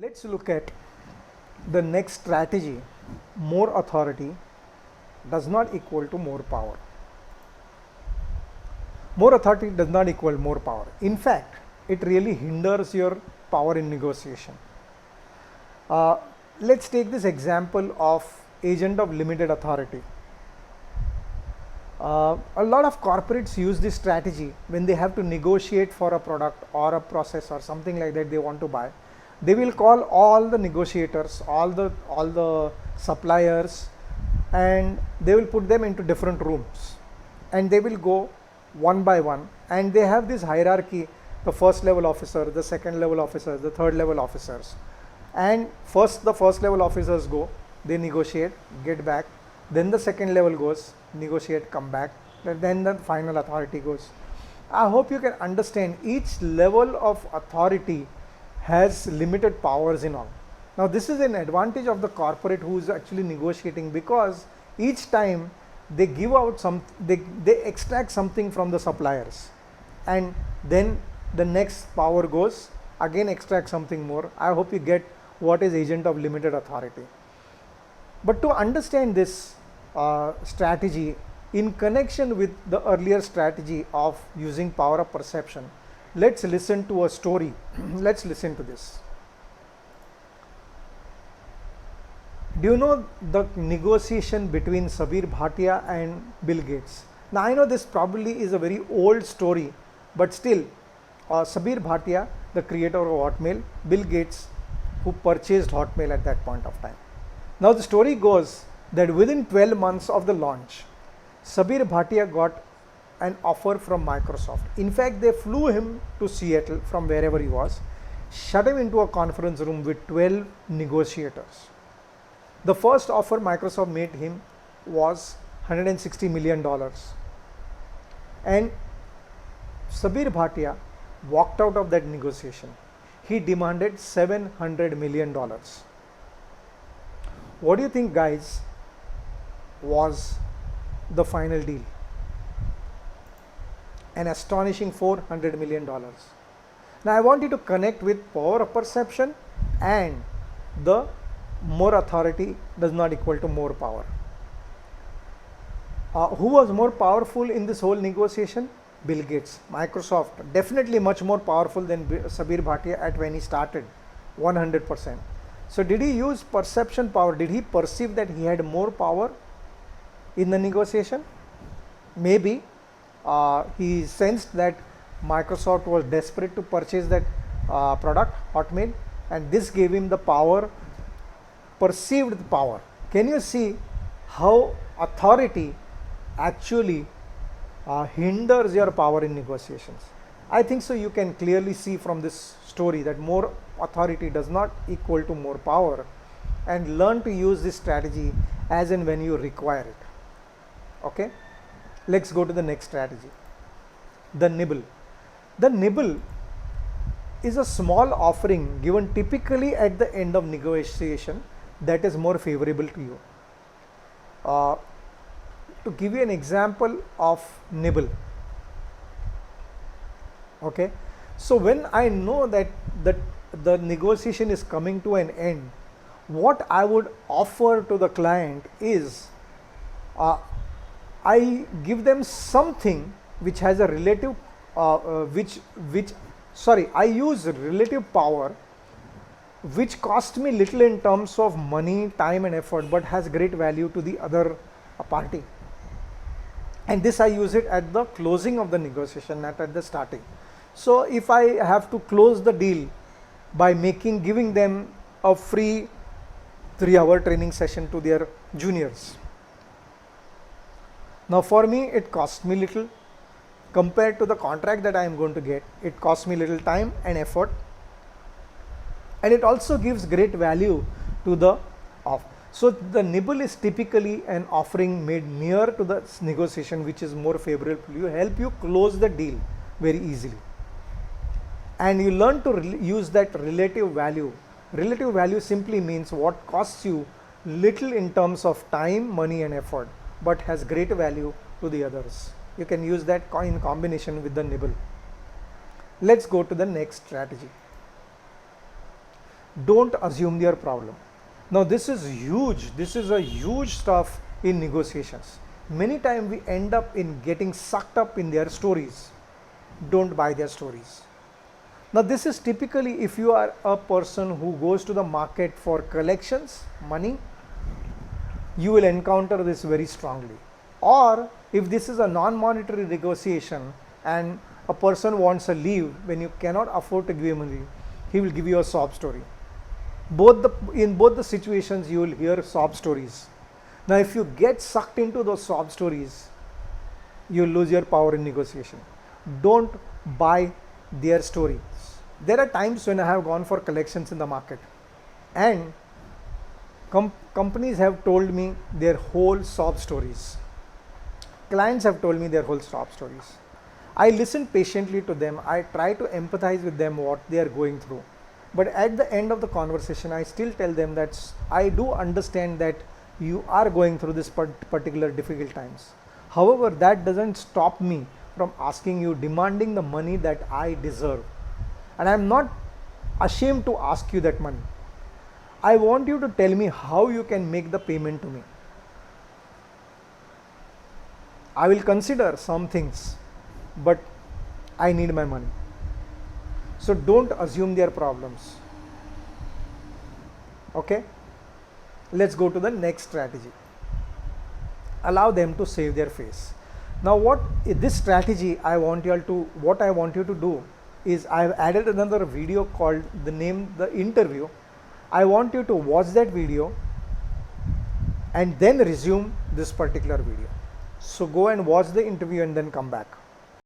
Let's look at the next strategy. More authority does not equal to more power. More authority does not equal more power. In fact, it really hinders your power in negotiation. Uh, let's take this example of agent of limited authority. A lot of corporates use this strategy when they have to negotiate for a product or a process or something like that they want to buy. They will call all the negotiators, all the suppliers, and they will put them into different rooms, and they will go one by one, and they have this hierarchy: the first level officer, the second level officers, the third level officers. And first the first level officers go, they negotiate, get back, then the second level goes, negotiate, come back, then the final authority goes. I hope you can understand each level of authority has limited powers in all. Now this is an advantage of the corporate who is actually negotiating, because each time they give out they extract something from the suppliers, and then the next power goes, again extract something more. I hope you get what is agent of limited authority. But to understand this strategy in connection with the earlier strategy of using power of perception, let's listen to a story. Let's listen to this. Do you know the negotiation between Sabir Bhatia and Bill Gates? Now I know this probably is a very old story, but still, Sabir Bhatia, the creator of Hotmail, Bill Gates, who purchased Hotmail at that point of time. Now the story goes that within 12 months of the launch, Sabir Bhatia got an offer from Microsoft. In fact, they flew him to Seattle from wherever he was, shut him into a conference room with 12 negotiators. The first offer Microsoft made him was $160 million. And Sabir Bhatia walked out of that negotiation. He demanded $700 million. What do you think, guys, was the final deal? An astonishing $400 million. Now I want you to connect with power of perception and the more authority does not equal to more power. Who was more powerful in this whole negotiation? Bill Gates. Microsoft, definitely much more powerful than Sabir Bhatia at when he started, 100%. So did he use perception power? Did he perceive that he had more power in the negotiation? Maybe. He sensed that Microsoft was desperate to purchase that product, Hotmail, and this gave him the power, perceived power. Can you see how authority actually hinders your power in negotiations? I think so you can clearly see from this story that more authority does not equal to more power, and learn to use this strategy as and when you require it. Okay, let's go to the next strategy, the nibble. The nibble is a small offering given typically at the end of negotiation that is more favorable to you. To give you an example of nibble, okay, so when I know that the negotiation is coming to an end, what I would offer to the client is I give them something which has a relative I use relative power which cost me little in terms of money, time and effort, but has great value to the other party. And this I use it at the closing of the negotiation, not at the starting. So if I have to close the deal by giving them a free 3-hour training session to their juniors, now for me it costs me little compared to the contract that I am going to get. It costs me little time and effort, and it also gives great value to the offer. So the nibble is typically an offering made near to the negotiation which is more favorable to you, help you close the deal very easily. And you learn to use that relative value. Relative value simply means what costs you little in terms of time, money and effort, but has great value to the others. You can use that in combination with the nibble. Let's go to the next strategy. Don't assume their problem. Now this is huge. This is a huge stuff in negotiations. Many times we end up in getting sucked up in their stories. Don't buy their stories. Now this is typically if you are a person who goes to the market for collections, money, you will encounter this very strongly. Or if this is a non-monetary negotiation and a person wants a leave when you cannot afford to give him money, he will give you a sob story. In both the situations you will hear sob stories. Now if you get sucked into those sob stories, you will lose your power in negotiation. Don't buy their stories. There are times when I have gone for collections in the market and companies have told me their whole sob stories. Clients have told me their whole sob stories. I listen patiently to them. I try to empathize with them what they are going through. But at the end of the conversation, I still tell them that I do understand that you are going through this particular difficult times. However, that doesn't stop me from asking you, demanding the money that I deserve. And I'm not ashamed to ask you that money. I want you to tell me how you can make the payment to me. I will consider some things, but I need my money. So don't assume their problems. Okay? Let's go to the next strategy. Allow them to save their face. Now what I want you to do is I have added another video called the interview. I want you to watch that video and then resume this particular video. So go and watch the interview and then come back.